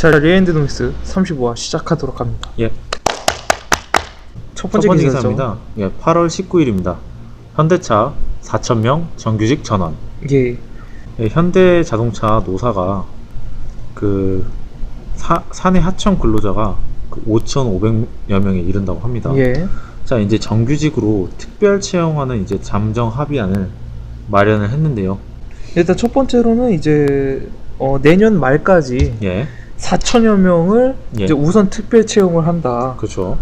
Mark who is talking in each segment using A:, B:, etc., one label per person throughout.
A: 자, 레인드 노이스 35화 시작하도록 합니다.
B: 예.
A: 첫 번째
B: 기사입니다. 예, 8월 19일입니다. 현대차 4,000명 정규직 전원.
A: 예.
B: 예, 현대자동차 노사가 그 사내 하청 근로자가 5,500여 명에 이른다고 합니다.
A: 예.
B: 자, 이제 정규직으로 특별 채용하는 이제 잠정 합의안을 마련을 했는데요.
A: 일단 첫 번째로는 이제 내년 말까지
B: 예.
A: 4천여 명을
B: 예.
A: 이제 우선 특별 채용을 한다.
B: 그렇죠.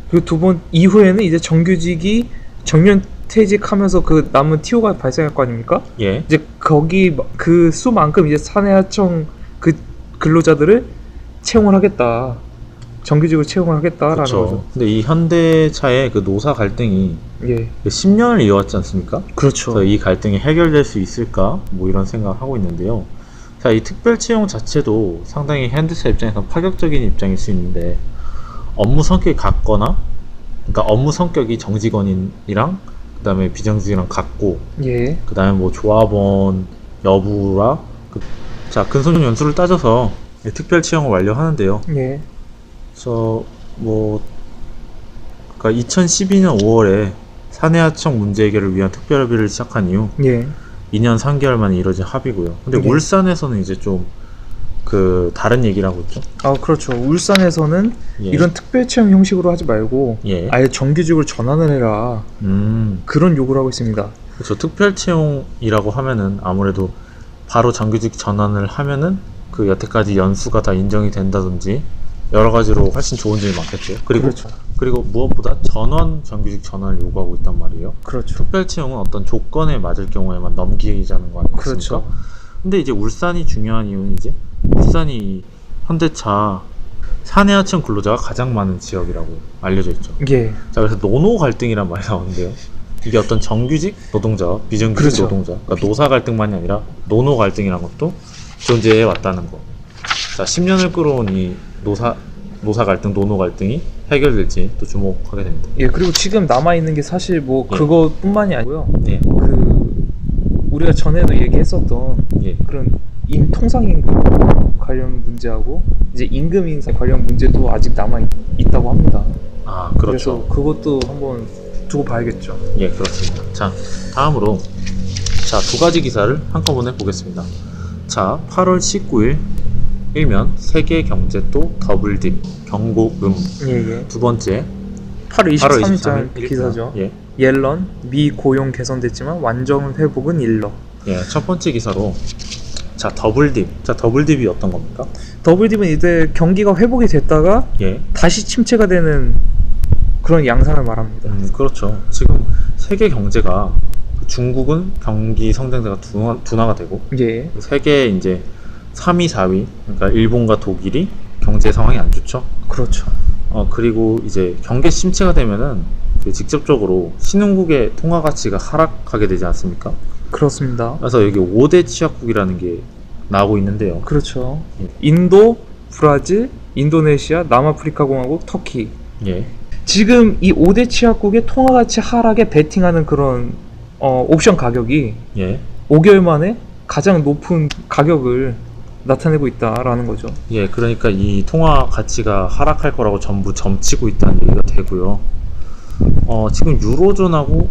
A: 그리고 두 번 이후에는 이제 정규직이 정년 퇴직하면서 그 남은 TO가 발생할 거 아닙니까?
B: 예.
A: 이제 거기 그 수만큼 이제 사내하청 그 근로자들을 채용을 하겠다. 정규직으로 채용을 하겠다라는
B: 그렇죠.
A: 거죠.
B: 근데 이 현대차의 그 노사 갈등이
A: 예.
B: 10년을 이어왔지 않습니까?
A: 그렇죠.
B: 그래서 이 갈등이 해결될 수 있을까? 뭐 이런 생각을 하고 있는데요. 자, 이 특별 채용 자체도 상당히 현대차 입장에서 파격적인 입장일 수 있는데, 업무 성격이 같거나, 그러니까 업무 성격이 정직원이랑 그 다음에 비정직이랑 같고,
A: 예.
B: 그 다음에 뭐 조합원 여부라, 자, 근속 연수를 따져서 특별 채용을 완료하는데요.
A: 예.
B: 그래서 뭐 그러니까 2012년 5월에 사내하청 문제 해결을 위한 특별합의를 시작한 이후
A: 예.
B: 2년 3개월 만에 이뤄진 합의고요. 근데
A: 예.
B: 울산에서는 이제 좀 그 다른 얘기를 하고 있죠.
A: 아, 그렇죠. 울산에서는
B: 예.
A: 이런 특별 채용 형식으로 하지 말고
B: 예.
A: 아예 정규직으로 전환을 해라. 그런 요구를 하고 있습니다.
B: 그렇죠. 특별 채용이라고 하면은 아무래도 바로 정규직 전환을 하면은 그 여태까지 연수가 다 인정이 된다든지 여러 가지로 훨씬 좋은 점이 많겠죠.
A: 그렇죠.
B: 그리고 무엇보다 전원 정규직 전환을 요구하고 있단 말이에요.
A: 그렇죠.
B: 특별 채용은 어떤 조건에 맞을 경우에만 넘기자는 거 아니겠습니까?
A: 그렇죠.
B: 근데 이제 울산이 중요한 이유는 이제 울산이 현대차 사내하청 근로자가 가장 많은 지역이라고 알려져 있죠.
A: 예.
B: 자, 그래서 노노 갈등이란 말이 나오는데요. 이게 어떤 정규직 노동자와 비정규직
A: 그렇죠.
B: 노동자, 그러니까 노사 갈등만이 아니라 노노 갈등이라는 것도 존재해 왔다는 거. 자, 10년을 끌어온 이 노사 갈등, 노노 갈등이 해결될지 또 주목하게 됩니다.
A: 예, 그리고 지금 남아있는 게 사실 뭐
B: 예.
A: 그것뿐만이 아니고요.
B: 네.
A: 그 우리가 전에도 얘기했었던
B: 예.
A: 그런 통상임금 관련 문제하고 이제 임금 인사 관련 문제도 아직 남아있다고 합니다.
B: 아, 그렇죠.
A: 그래서 그것도 한번 두고 봐야겠죠.
B: 예, 그렇습니다. 자, 다음으로 자, 두 가지 기사를 한꺼번에 보겠습니다. 자, 8월 19일 일면 세계 경제 또 더블딥 경고음.
A: 예.
B: 두 번째
A: 8월
B: 8월
A: 23일
B: 23일
A: 기사죠.
B: 예.
A: 옐런 미 고용 개선됐지만 완전 회복은 일러.
B: 예, 첫 번째 기사로 자, 더블딥. 자, 더블딥이 어떤 겁니까?
A: 더블딥은 이제 경기가 회복이 됐다가
B: 예.
A: 다시 침체가 되는 그런 양상을 말합니다.
B: 그렇죠. 지금 세계 경제가 중국은 경기 성장세가 둔화가 되고
A: 예.
B: 세계 이제 3위, 4위, 그러니까 일본과 독일이 경제 상황이 안 좋죠.
A: 그렇죠.
B: 그리고 이제 경기 침체가 되면은 직접적으로 신흥국의 통화 가치가 하락하게 되지 않습니까?
A: 그렇습니다.
B: 그래서 여기 5대 취약국이라는 게 나오고 있는데요.
A: 그렇죠. 인도, 브라질, 인도네시아, 남아프리카 공화국, 터키.
B: 예.
A: 지금 이 5대 취약국의 통화 가치 하락에 베팅하는 그런 옵션 가격이
B: 예.
A: 5개월 만에 가장 높은 가격을 나타내고 있다라는 거죠.
B: 예, 그러니까 이 통화 가치가 하락할 거라고 전부 점치고 있다는 얘기가 되고요. 지금 유로존하고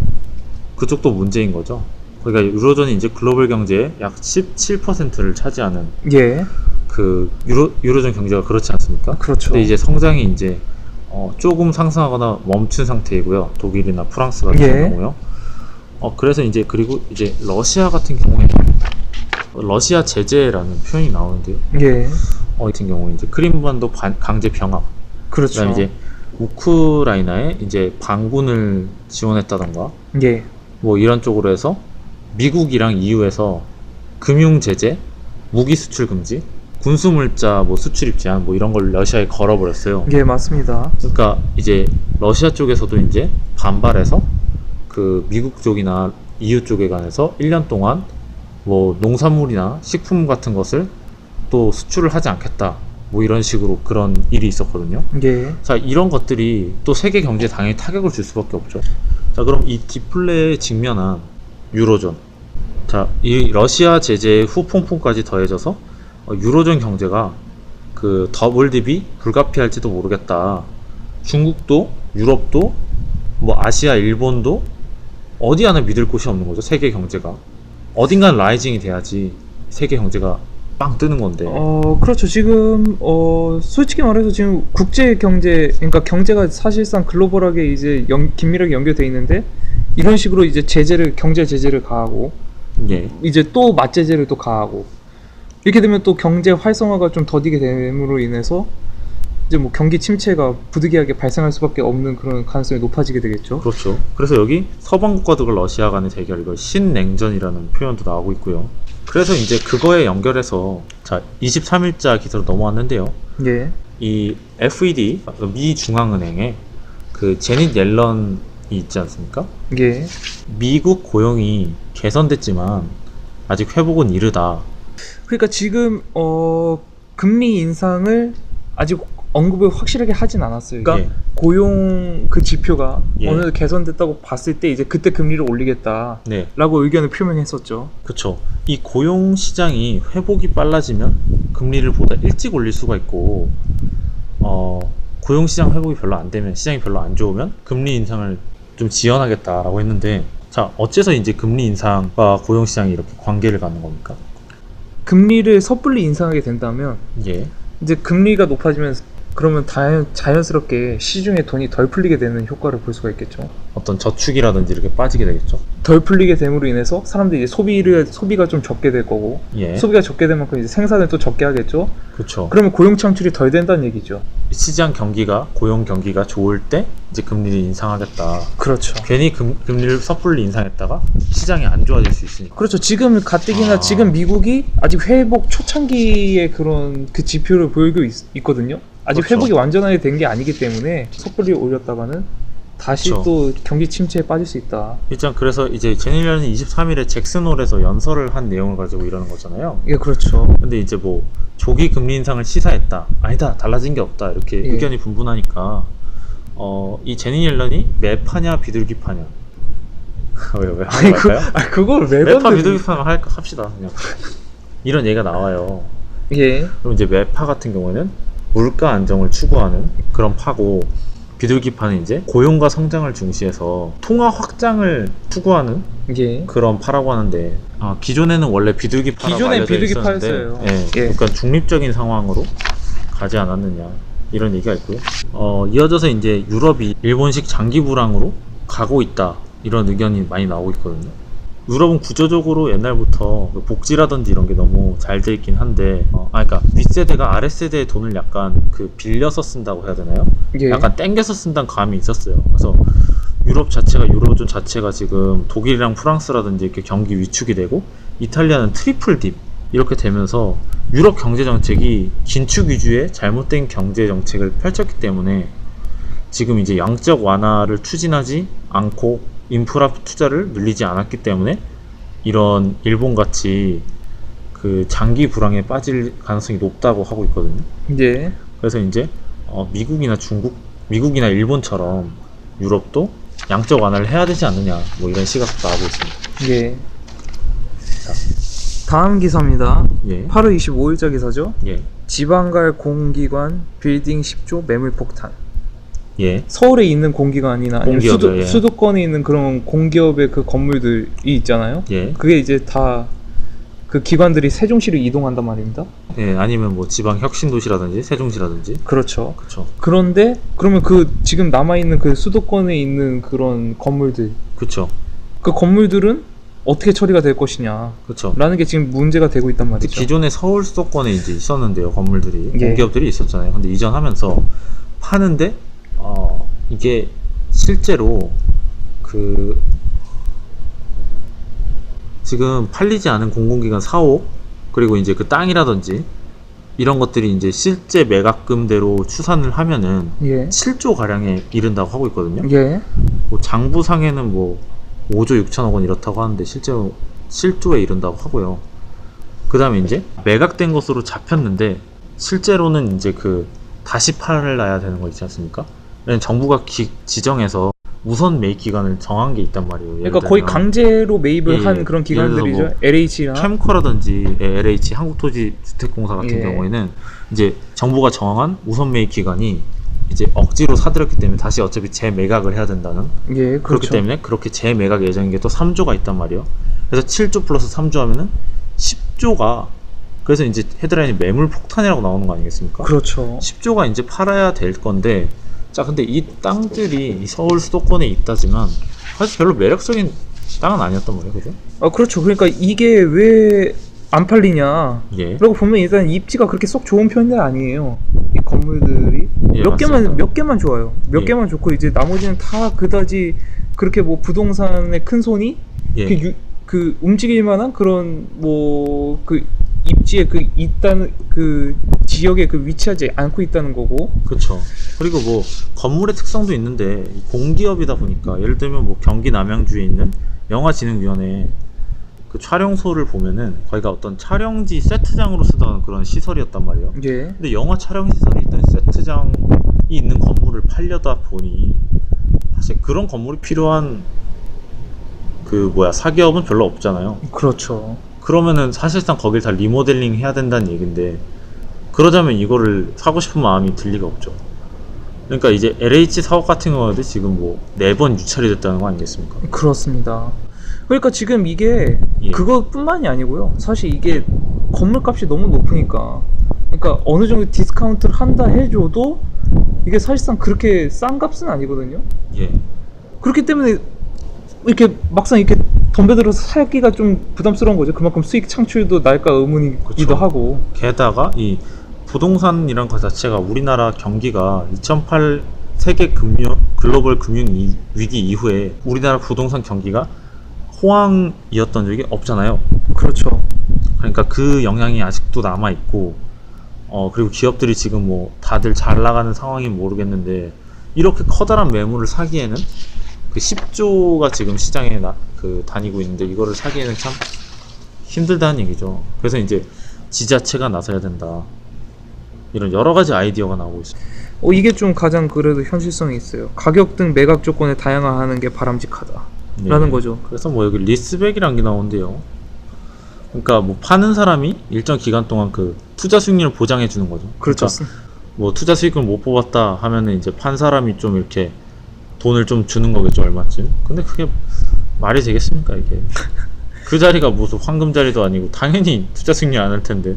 B: 그쪽도 문제인 거죠. 그러니까 유로존이 이제 글로벌 경제의 약 17%를 차지하는
A: 예.
B: 그 유로존 경제가 그렇지 않습니까?
A: 그렇죠.
B: 근데 이제 성장이 이제 조금 상승하거나 멈춘 상태이고요. 독일이나 프랑스 같은
A: 예.
B: 경우요. 그래서 이제 그리고 이제 러시아 같은 경우에 러시아 제재라는 표현이 나오는데요.
A: 예.
B: 같은 경우에 이제 크림반도 강제 병합.
A: 그렇죠.
B: 그다음에 이제 우크라이나에 이제 반군을 지원했다던가
A: 예.
B: 뭐 이런 쪽으로 해서 미국이랑 EU에서 금융 제재, 무기 수출 금지, 군수 물자 뭐 수출입 제한 뭐 이런 걸 러시아에 걸어버렸어요.
A: 예, 맞습니다.
B: 그러니까 이제 러시아 쪽에서도 이제 반발해서 그 미국 쪽이나 EU 쪽에 관해서 1년 동안 뭐 농산물이나 식품 같은 것을 또 수출을 하지 않겠다. 뭐 이런 식으로 그런 일이 있었거든요.
A: 예.
B: 자, 이런 것들이 또 세계 경제에 당연히 타격을 줄 수밖에 없죠. 자, 그럼 이 디플레에 직면한 유로존. 자, 이 러시아 제재의 후폭풍까지 더해져서 유로존 경제가 그 더블 딥이 불가피할지도 모르겠다. 중국도, 유럽도, 뭐 아시아, 일본도 어디 하나 믿을 곳이 없는 거죠. 세계 경제가 어딘가는 라이징이 돼야지 세계 경제가 빵 뜨는 건데.
A: 그렇죠. 지금 솔직히 말해서 지금 국제 경제, 그러니까 경제가 사실상 글로벌하게 이제 긴밀하게 연결돼 있는데, 이런 식으로 이제 경제 제재를 가하고,
B: 예,
A: 이제 또 맞제재를 또 가하고, 이렇게 되면 또 경제 활성화가 좀 더디게 됨으로 인해서 이제 뭐 경기 침체가 부득이하게 발생할 수밖에 없는 그런 가능성이 높아지게 되겠죠.
B: 그렇죠. 그래서 여기 서방 국가들과 러시아 간의 대결, 이걸 신냉전이라는 표현도 나오고 있고요. 그래서 이제 그거에 연결해서 자 23일자 기사로 넘어왔는데요.
A: 예.
B: 이 FED, 미 중앙은행에 그 제닛 옐런이 있지 않습니까?
A: 예.
B: 미국 고용이 개선됐지만 아직 회복은 이르다.
A: 그러니까 지금 금리 인상을 아직 언급을 확실하게 하진 않았어요. 그러니까
B: 예.
A: 고용 그 지표가
B: 예.
A: 어느 정도 개선됐다고 봤을 때 이제 그때 금리를 올리겠다라고
B: 네,
A: 의견을 표명했었죠.
B: 그렇죠. 이 고용 시장이 회복이 빨라지면 금리를 보다 일찍 올릴 수가 있고, 고용 시장 회복이 별로 안 되면, 시장이 별로 안 좋으면 금리 인상을 좀 지연하겠다라고 했는데, 자 어째서 이제 금리 인상과 고용 시장이 이렇게 관계를 갖는 겁니까?
A: 금리를 섣불리 인상하게 된다면
B: 예,
A: 이제 금리가 높아지면 그러면 자연스럽게 시중에 돈이 덜 풀리게 되는 효과를 볼 수가 있겠죠.
B: 어떤 저축이라든지 이렇게 빠지게 되겠죠.
A: 덜 풀리게 됨으로 인해서 사람들이 이제 소비가 좀 적게 될 거고,
B: 예,
A: 소비가 적게 된 만큼 이제 생산을 또 적게 하겠죠.
B: 그렇죠.
A: 그러면 고용 창출이 덜 된다는 얘기죠.
B: 시장 경기가, 고용 경기가 좋을 때 이제 금리를 인상하겠다.
A: 그렇죠.
B: 괜히 금리를 섣불리 인상했다가 시장이 안 좋아질 수 있으니까.
A: 그렇죠. 지금 가뜩이나 지금 미국이 아직 회복 초창기의 그런 그 지표를 보이고 있거든요. 아직
B: 그렇죠.
A: 회복이 완전하게 된 게 아니기 때문에 섣불리 올렸다가는 다시
B: 그렇죠.
A: 또 경기 침체에 빠질 수 있다.
B: 일단 그래서 이제 제닛 옐런이 23일에 잭슨홀에서 연설을 한 내용을 가지고 이러는 거잖아요.
A: 예, 그렇죠.
B: 근데 이제 뭐 조기 금리 인상을 시사했다, 아니다, 달라진 게 없다, 이렇게
A: 예.
B: 의견이 분분하니까 이 제닛 옐런이 매파냐 비둘기파냐. 왜 하는 걸까요?
A: 그걸 왜
B: 매파
A: 건드리-
B: 비둘기파가 합시다 그냥. 이런 얘기가 나와요.
A: 예.
B: 그럼 이제 매파 같은 경우에는 물가 안정을 추구하는 그런 파고, 비둘기파는 이제 고용과 성장을 중시해서 통화 확장을 추구하는
A: 예.
B: 그런 파라고 하는데, 기존에는 원래 비둘기파라고
A: 기존엔
B: 알려져
A: 비둘기파였어요.
B: 있었는데, 예,
A: 예.
B: 그러니까 중립적인 상황으로 가지 않았느냐, 이런 얘기가 있고요. 이어져서 이제 유럽이 일본식 장기 불황으로 가고 있다, 이런 의견이 많이 나오고 있거든요. 유럽은 구조적으로 옛날부터 복지라든지 이런 게 너무 잘 돼 있긴 한데, 그러니까 윗세대가 아랫세대의 돈을 약간 빌려서 쓴다고 해야 되나요?
A: 예.
B: 약간 땡겨서 쓴다는 감이 있었어요. 그래서 유럽 자체가, 유로존 자체가 지금 독일이랑 프랑스라든지 이렇게 경기 위축이 되고, 이탈리아는 트리플 딥 이렇게 되면서 유럽 경제 정책이 긴축 위주의 잘못된 경제 정책을 펼쳤기 때문에 지금 이제 양적 완화를 추진하지 않고 인프라 투자를 늘리지 않았기 때문에 이런 일본 같이 그 장기 불황에 빠질 가능성이 높다고 하고 있거든요.
A: 예.
B: 그래서 이제 미국이나 일본처럼 유럽도 양적 완화를 해야 되지 않느냐, 뭐 이런 시각도 나오고 있습니다.
A: 예. 다음 기사입니다.
B: 예,
A: 8월 25일자 기사죠.
B: 예,
A: 지방갈 공기관 빌딩 10조 매물 폭탄.
B: 예,
A: 서울에 있는 공기관이나 아니면
B: 공기업이요, 예.
A: 수도권에 있는 그런 공기업의 그 건물들이 있잖아요.
B: 예,
A: 그게 이제 다 그 기관들이 세종시로 이동한단 말입니다.
B: 예, 아니면 뭐 지방 혁신도시라든지 세종시라든지.
A: 그렇죠.
B: 그쵸,
A: 그런데 그러면 그 지금 남아 있는 그 수도권에 있는 그런 건물들,
B: 그쵸,
A: 그 건물들은 어떻게 처리가 될 것이냐라는
B: 그쵸.
A: 게 지금 문제가 되고 있단 말이죠.
B: 기존에 서울 수도권에 이제 있었는데요, 건물들이.
A: 예.
B: 공기업들이 있었잖아요. 근데 이전하면서 파는데 이게 실제로 지금 팔리지 않은 공공기관 사옥, 그리고 이제 그 땅이라든지 이런 것들이 이제 실제 매각금대로 추산을 하면은
A: 예.
B: 7조 가량에 이른다고 하고 있거든요.
A: 예.
B: 뭐 장부상에는 뭐 5조 6천억 원 이렇다고 하는데 실제로 7조에 이른다고 하고요. 그 다음에 이제 매각된 것으로 잡혔는데 실제로는 이제 다시 팔아야 되는 거 있지 않습니까? 왜냐면 정부가 지정해서 우선 매입 기간을 정한 게 있단 말이에요. 예를
A: 그러니까 거의
B: 들면
A: 강제로 매입을
B: 예,
A: 한 그런
B: 예를
A: 기관들이죠.
B: 들어서 뭐
A: LH나
B: 캠코라든지 LH 한국토지주택공사 같은
A: 예.
B: 경우에는 이제 정부가 정한 우선 매입 기간이 이제 억지로 사들였기 때문에 다시 어차피 재매각을 해야 된다는
A: 예,
B: 그렇기
A: 그렇죠.
B: 때문에 그렇게 재매각 예정인 게 또 3조가 있단 말이에요. 그래서 7조 플러스 3조 하면은 10조가 그래서 이제 헤드라인이 매물 폭탄이라고 나오는 거 아니겠습니까?
A: 그렇죠.
B: 10조가 이제 팔아야 될 건데 자 근데 이 땅들이 이 서울 수도권에 있다지만 사실 별로 매력적인 땅은 아니었단 말이에요. 그죠?
A: 아, 그렇죠. 그러니까 이게 왜 안 팔리냐?
B: 예.
A: 그리고 보면 일단 입지가 그렇게 썩 좋은 편이 아니에요. 이 건물들이
B: 예,
A: 몇
B: 맞습니다.
A: 개만 좋아요. 몇
B: 예.
A: 개만 좋고 이제 나머지는 다 그다지 그렇게 뭐 부동산의 큰 손이
B: 예.
A: 그 움직일 만한 그런 뭐 그 입지에 그 있다는 그 지역에 그 위치하지 않고 있다는 거고.
B: 그렇죠. 그리고 뭐 건물의 특성도 있는데 이 공기업이다 보니까 예를 들면 뭐 경기 남양주에 있는 영화진흥위원회 그 촬영소를 보면은 거기가 어떤 촬영지 세트장으로 쓰던 그런 시설이었단 말이에요.
A: 예.
B: 근데 영화 촬영 시설이 있던 세트장이 있는 건물을 팔려다 보니 사실 그런 건물이 필요한 그 뭐야 사기업은 별로 없잖아요.
A: 그렇죠.
B: 그러면은 사실상 거길 다 리모델링 해야 된다는 얘긴데 그러자면 이거를 사고 싶은 마음이 들 리가 없죠. 그러니까 이제 LH 사업 같은 경우에도 지금 뭐 4번 유찰이 됐다는 거 아니겠습니까?
A: 그렇습니다. 그러니까 지금 이게
B: 예.
A: 그것뿐만이 아니고요. 사실 이게 건물값이 너무 높으니까, 그러니까 어느 정도 디스카운트를 한다 해줘도 이게 사실상 그렇게 싼 값은 아니거든요.
B: 예.
A: 그렇기 때문에 이렇게 막상 이렇게 덤벼들어서 사기가 좀 부담스러운 거죠. 그만큼 수익 창출도 날까 의문이기도
B: 그쵸.
A: 하고.
B: 게다가 이 부동산이란 것 자체가 우리나라 경기가 2008 세계 글로벌 금융 위기 이후에 우리나라 부동산 경기가 호황이었던 적이 없잖아요.
A: 그렇죠.
B: 그러니까 그 영향이 아직도 남아 있고, 그리고 기업들이 지금 뭐 다들 잘 나가는 상황인 모르겠는데 이렇게 커다란 매물을 사기에는 그 10조가 지금 시장에 다니고 있는데 이거를 사기에는 참 힘들다는 얘기죠. 그래서 이제 지자체가 나서야 된다. 이런 여러 가지 아이디어가 나오고 있어요.
A: 이게 좀 가장 그래도 현실성이 있어요. 가격 등 매각 조건을 다양화하는 게 바람직하다.
B: 네.
A: 라는 거죠.
B: 그래서 뭐 여기 리스백이라는 게 나오는데요. 그러니까 뭐 파는 사람이 일정 기간 동안 그 투자 수익률을 보장해 주는 거죠.
A: 그렇죠.
B: 그러니까 뭐 투자 수익을 못 뽑았다 하면은 이제 판 사람이 좀 이렇게 돈을 좀 주는 거겠죠, 얼마쯤. 근데 그게 말이 되겠습니까, 이게. 그 자리가 무슨 황금 자리도 아니고 당연히 투자 수익률 안 할 텐데.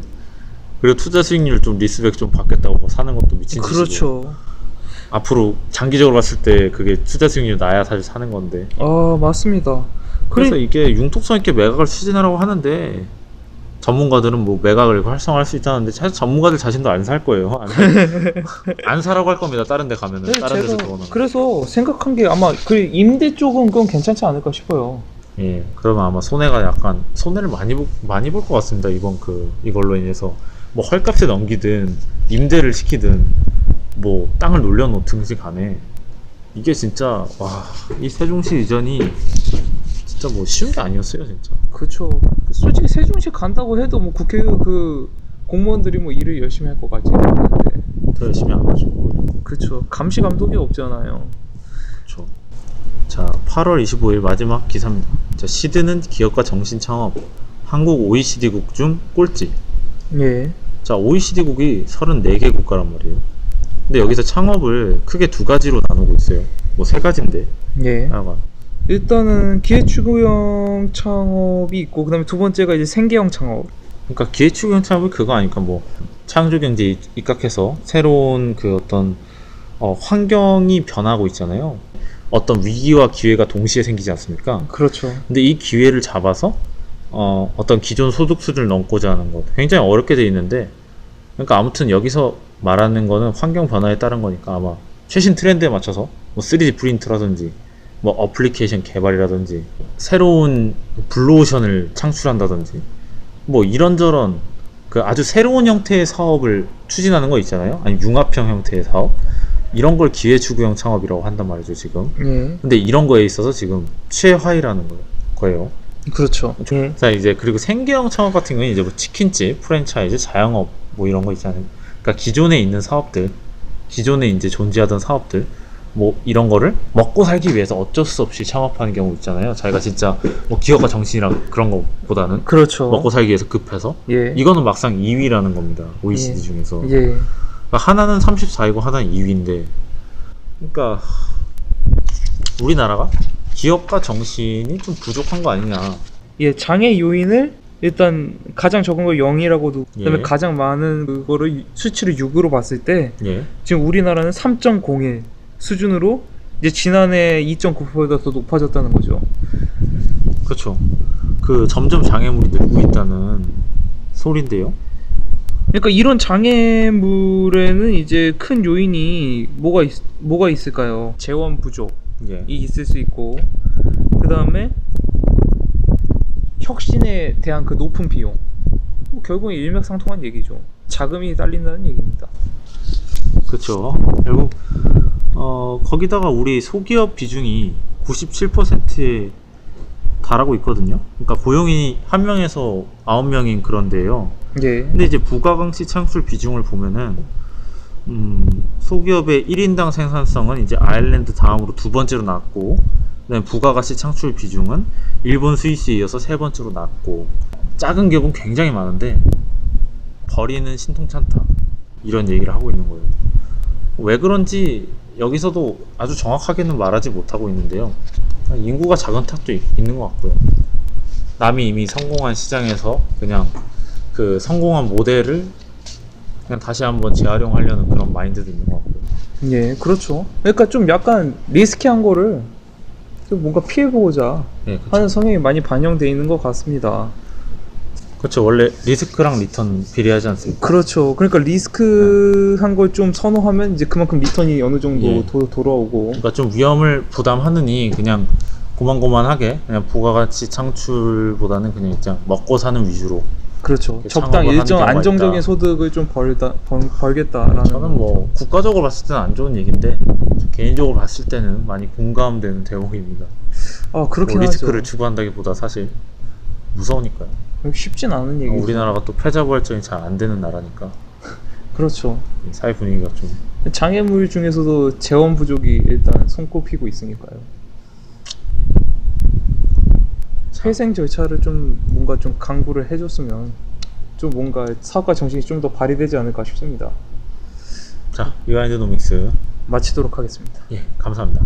B: 그리고 투자 수익률 좀 리스백 좀 받겠다고 사는 것도 미친 짓이고.
A: 그렇죠.
B: 앞으로 장기적으로 봤을 때 그게 투자 수익률 나야 사실 사는 건데.
A: 아, 맞습니다.
B: 그래서 이게 융통성 있게 매각을 추진하라고 하는데 전문가들은 뭐 매각을 활성화할 수 있다는데 사실 전문가들 자신도 안 살 거예요. 안 사라고 할 겁니다. 다른 데 가면은.
A: 네,
B: 다른 데서
A: 제가
B: 더 나면.
A: 그래서 생각한 게 아마 그 임대 쪽은 그건 괜찮지 않을까 싶어요.
B: 예, 그러면 아마 손해가 약간 손해를 많이 볼 것 같습니다. 이걸로 인해서 뭐 헐값에 넘기든 임대를 시키든 뭐 땅을 놀려놓든지 간에 이게 진짜 와, 이 세종시 이전이 진짜 뭐 쉬운 게 아니었어요, 진짜.
A: 그렇죠. 솔직히 세종시 간다고 해도 뭐 국회 그 공무원들이 뭐 일을 열심히 할 것 같지 않은데.
B: 더 열심히 안 하죠.
A: 그렇죠. 감시 감독이 없잖아요.
B: 그렇죠. 자, 8월 25일 마지막 기사입니다. 자, 시드는 기업가 정신창업 한국 OECD국 중 꼴찌.
A: 예.
B: 자, OECD국이 34개 국가란 말이에요. 근데 여기서 창업을 크게 두 가지로 나누고 있어요. 뭐 세 가지인데.
A: 예.
B: 하여간.
A: 일단은 기회추구형 창업이 있고, 그다음에 두 번째가 이제 생계형 창업.
B: 그러니까 기회추구형 창업이 그거 아니까 뭐 창조경제에 입각해서 새로운 그 어떤 환경이 변하고 있잖아요. 어떤 위기와 기회가 동시에 생기지 않습니까?
A: 그렇죠.
B: 근데 이 기회를 잡아서 어떤 기존 소득 수준을 넘고자 하는 것 굉장히 어렵게 돼 있는데, 그러니까 아무튼 여기서 말하는 거는 환경 변화에 따른 거니까 아마 최신 트렌드에 맞춰서 뭐 3D 프린트라든지 뭐 어플리케이션 개발이라든지 새로운 블루오션을 창출한다든지 뭐 이런저런 그 아주 새로운 형태의 사업을 추진하는 거 있잖아요. 아니 융합형 형태의 사업, 이런 걸 기회추구형 창업이라고 한단 말이죠, 지금.
A: 예.
B: 근데 이런 거에 있어서 지금 최하위라는 거예요.
A: 그렇죠. 예.
B: 자, 이제 그리고 생계형 창업 같은 경우는 이제 뭐 치킨집, 프랜차이즈, 자영업 뭐 이런 거 있잖아요. 그러니까 기존에 있는 사업들, 기존에 이제 존재하던 사업들, 뭐 이런 거를 먹고 살기 위해서 어쩔 수 없이 창업하는 경우 있잖아요. 자기가 진짜 뭐 기업가 정신이랑 그런 거보다는
A: 그렇죠.
B: 먹고 살기 위해서 급해서.
A: 예.
B: 이거는 막상 2위라는 겁니다. OECD
A: 예.
B: 중에서.
A: 예.
B: 그러니까 하나는 34위고 하나는 2위인데, 그러니까 우리나라가 기업가 정신이 좀 부족한 거 아니냐.
A: 예, 장애 요인을 일단 가장 적은 걸 0이라고 두고 그다음에
B: 예.
A: 가장 많은 그거를 수치를 6으로 봤을 때
B: 예.
A: 지금 우리나라는 3.01 수준으로 이제 지난해 2.9%보다 더 높아졌다는 거죠.
B: 그렇죠. 그 점점 장애물이 늘고 있다는 소린데요.
A: 그러니까 이런 장애물에는 이제 큰 요인이 뭐가 있을까요? 재원 부족이
B: 예.
A: 있을 수 있고, 그 다음에 혁신에 대한 그 높은 비용. 뭐 결국은 일맥상통한 얘기죠. 자금이 딸린다는 얘기입니다.
B: 그렇죠. 결국 거기다가 우리 소기업 비중이 97%에 달하고 있거든요. 그러니까 고용인이 1명에서 9명인 그런데요.
A: 예.
B: 근데 이제 부가가치 창출 비중을 보면은 소기업의 1인당 생산성은 이제 아일랜드 다음으로 두 번째로 낮고, 그다음에 부가가치 창출 비중은 일본, 스위스에 이어서 세 번째로 낮고, 작은 기업은 굉장히 많은데 버리는 신통찮다, 이런 얘기를 하고 있는 거예요. 왜 그런지 여기서도 아주 정확하게는 말하지 못하고 있는데요. 인구가 작은 탓도 있는 것 같고요. 남이 이미 성공한 시장에서 그냥 그 성공한 모델을 그냥 다시 한번 재활용하려는 그런 마인드도 있는 것 같고요.
A: 예, 그렇죠. 그러니까 좀 약간 리스키한 거를 좀 뭔가 피해보고자
B: 네, 그렇죠.
A: 하는 성향이 많이 반영되어 있는 것 같습니다.
B: 그렇죠. 원래 리스크랑 리턴 비례하지 않습니까?
A: 그렇죠. 그러니까 리스크한 걸 좀 선호하면 이제 그만큼 리턴이 어느 정도
B: 예.
A: 돌아오고.
B: 그러니까 좀 위험을 부담하느니 그냥 고만고만하게 그냥 부가가치 창출보다는 그냥 먹고 사는 위주로.
A: 그렇죠.
B: 창업을
A: 적당
B: 하는
A: 일정
B: 경우가
A: 안정적인
B: 있다.
A: 소득을 좀 벌겠다라는.
B: 저는 뭐 국가적으로 봤을 때는 안 좋은 얘기인데 개인적으로 봤을 때는 많이 공감되는 대목입니다.
A: 그렇긴
B: 뭐 리스크를
A: 하죠.
B: 추구한다기보다 사실 무서우니까요.
A: 쉽진 않은 얘기죠.
B: 우리나라가 또 패자부활전이 잘 안 되는 나라니까
A: 그렇죠.
B: 사회 분위기가 좀.
A: 장애물 중에서도 재원 부족이 일단 손꼽히고 있으니까요. 회생 절차를 좀 뭔가 좀 강구를 해줬으면 좀 뭔가 사업가 정신이 좀 더 발휘되지 않을까 싶습니다.
B: 자, 리와인드 노믹스
A: 마치도록 하겠습니다.
B: 예, 감사합니다.